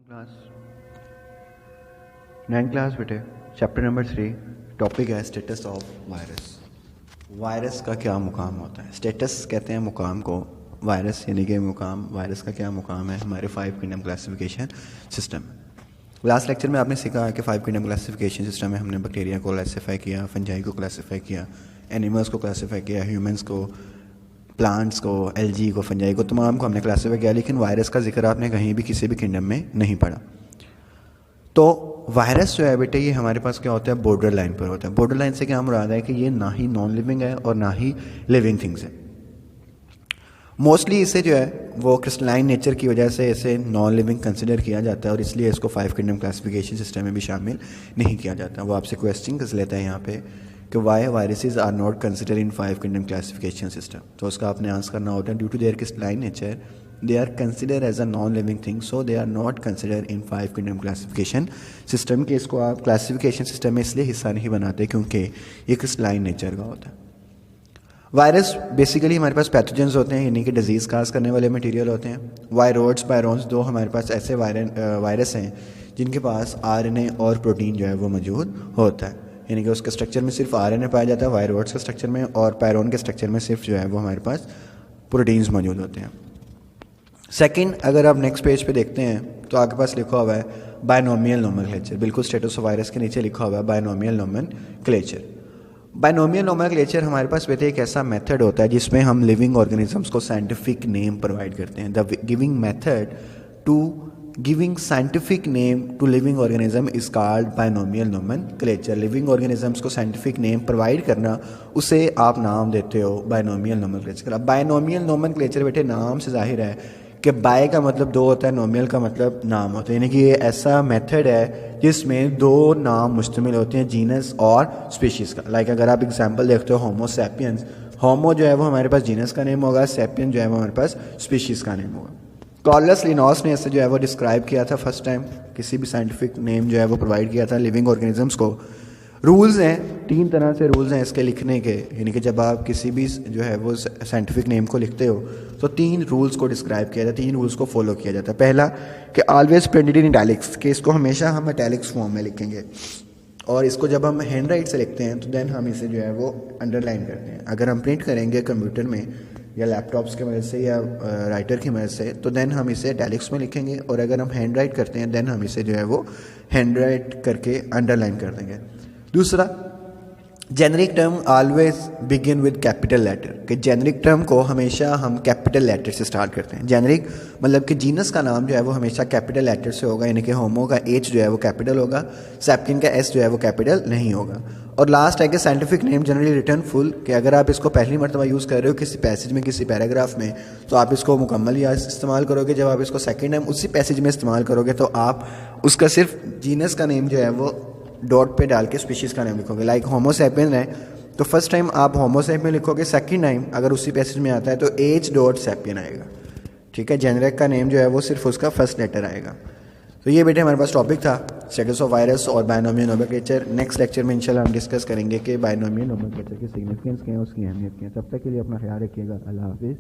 Class 9 class बेटे chapter number 3 topic है status of virus. Virus का क्या मुकाम होता है? स्टेटस कहते हैं मुकाम को, वायरस यानी कि मुकाम, वायरस का क्या मुकाम है हमारे 5 kingdom classification system. Last lecture में आपने सीखा है कि 5 किंगडम क्लासिफिकेशन सिस्टम में हमने बैक्टीरिया को क्लासीफाई किया, फंजाई को क्लासीफाई किया, एनिमल्स को क्लासीफाई किया, ह्यूमंस को, प्लांट्स को, एल्जी को, फंजाई को, तमाम को हमने क्लासीफाई किया। लेकिन वायरस का जिक्र आपने कहीं भी किसी भी किंगडम में नहीं पढ़ा। तो वायरस जो है बेटे ये हमारे पास क्या होता है, बॉर्डर लाइन पर होता है। बॉर्डर लाइन से क्या मुराद है कि ये ना ही नॉन लिविंग है और ना ही लिविंग थिंग्स है। मोस्टली इसे जो है वो क्रिस्टलाइन नेचर की वजह से इसे नॉन लिविंग कंसिडर किया जाता है और इसलिए इसको 5 किंगडम क्लासिफिकेशन सिस्टम में भी शामिल नहीं किया जाता। वो आपसे क्वेश्चन कर लेता है यहाँ पे कि why viruses are not consider in 5 kingdom classification system. तो उसका आपने आंसर करना होता है due to their crystalline nature they are considered as a non-living thing, so they are not considered in 5 kingdom classification system। के इसको आप classification system में इसलिए हिस्सा नहीं बनाते क्योंकि ये क्रिस्टलाइन नेचर का होता है। वायरस बेसिकली हमारे पास पैथोजेंस होते हैं, यानी कि डिजीज़ काज करने वाले मटेरियल होते हैं। वायरोड्स, बायरोन्स, दो हमारे पास ऐसे वायरस हैं जिनके पास आरएनए और प्रोटीन जो है वो मौजूद होता है, यानी कि उसके स्ट्रक्चर में सिर्फ आरएनए पाया जाता है वायरोड्स के स्ट्रक्चर में, और पायरोन के स्ट्रक्चर में सिर्फ जो है वो हमारे पास प्रोटीन्स मौजूद होते हैं। सेकंड, अगर आप नेक्स्ट पेज पे देखते हैं तो आपके पास लिखा हुआ है बायनोमियल नोमेनक्लेचर। बिल्कुल स्टेटस ऑफ वायरस के नीचे लिखा हुआ है बायनोमियल नोमेनक्लेचर। बायनोमियल नोमेनक्लेचर हमारे पास बेटे एक ऐसा मेथड होता है जिसमें हम लिविंग ऑर्गेनिजम्स को साइंटिफिक नेम प्रोवाइड करते हैं। The giving method to giving scientific name to living organism is called binomial nomenclature. Living organisms को साइंटिफिक नेम प्रोवाइड करना, उसे आप नाम देते हो बायनोमियल नोमेनक्लेचर। अब बायनोमियल नोमेनक्लेचर बेटे नाम से जाहिर है कि बाय का मतलब दो होता है, नोमियल का मतलब नाम होता है, यानी कि ये ऐसा मेथड है जिसमें दो नाम मुश्तमिल होते हैं, जीनस और स्पीशीज़ का। लाइक अगर आप एग्जांपल देखते हो होमो सैपियंस, होमो जो है वो हमारे पास जीनस का नेम होगा, सैपियन जो है वो हमारे पास स्पीशीज़ का नेम होगा। कार्लस लिनॉस ने ऐसे जो है वो डिस्क्राइब किया था फर्स्ट टाइम, किसी भी साइंटिफिक नेम जो है वो प्रोवाइड किया था लिविंग ऑर्गेनिजम्स को। रूल्स हैं, 3 तरह से रूल्स हैं इसके लिखने के, यानी कि जब आप किसी भी जो है वो साइंटिफिक नेम को लिखते हो तो 3 रूल्स को डिस्क्राइब किया जाता है, 3 रूल्स को फॉलो किया जाता है। पहला कि ऑलवेज प्रिंटेड इन इटैलिक्स, कि इसको हमेशा हम इटैलिक्स फॉर्म में लिखेंगे, और इसको जब हम हैंड राइट से लिखते हैं तो देन हम इसे जो है वो अंडरलाइन करते हैं। अगर हम प्रिंट करेंगे कंप्यूटर में या लैपटॉप्स की मदद से या राइटर की मदद से तो देन हम इसे इटैलिक्स में लिखेंगे, और अगर हम हैंड राइट करते हैं देन हम इसे जो है वो हैंड राइट करके अंडरलाइन कर देंगे। दूसरा, generic term always begin with capital letter, कि जेनरिक टर्म को हमेशा हम कैपिटल लेटर से स्टार्ट करते हैं। जेनरिक मतलब कि जीनस का नाम जो है वो हमेशा कैपिटल लेटर से होगा, यानी कि होमो का एच जो है वो कैपिटल होगा, सैपियन का एस जो है वो कैपिटल नहीं होगा। और लास्ट है कि scientific name generally return full, कि अगर आप इसको पहली मरतबा यूज़ कर रहे हो किसी पैसेज में, किसी पैराग्राफ में, तो आप इसको मुकम्मल या इस्तेमाल करोगे। जब आप इसको सेकेंड टाइम उसी पैसेज में इस्तेमाल करोगे तो आप उसका सिर्फ जीनस का नेम जो है वो डॉट पे डाल के स्पीशीज़ का नेम लिखोगे। लाइक होमो सैपियन है तो फर्स्ट टाइम आप होमो सैपियन लिखोगे, सेकंड टाइम अगर उसी पैसेज में आता है तो एच डॉट सैपियन आएगा। ठीक है, जेनरिक का नेम जो है वो सिर्फ उसका फर्स्ट लेटर आएगा। तो ये बेटे हमारे पास टॉपिक था स्टेटस ऑफ वायरस और बायनोमियल नोमेनक्लेचर। नेक्स्ट लेक्चर में इंशाल्लाह हम डिस्कस करेंगे कि बायनोमियल नोमेनक्लेचर की सिग्निफिकेंस क्या है, उसकी अहमियत क्या है। तब तक के लिए अपना ख्याल रखिएगा। अल्लाह हाफिज़।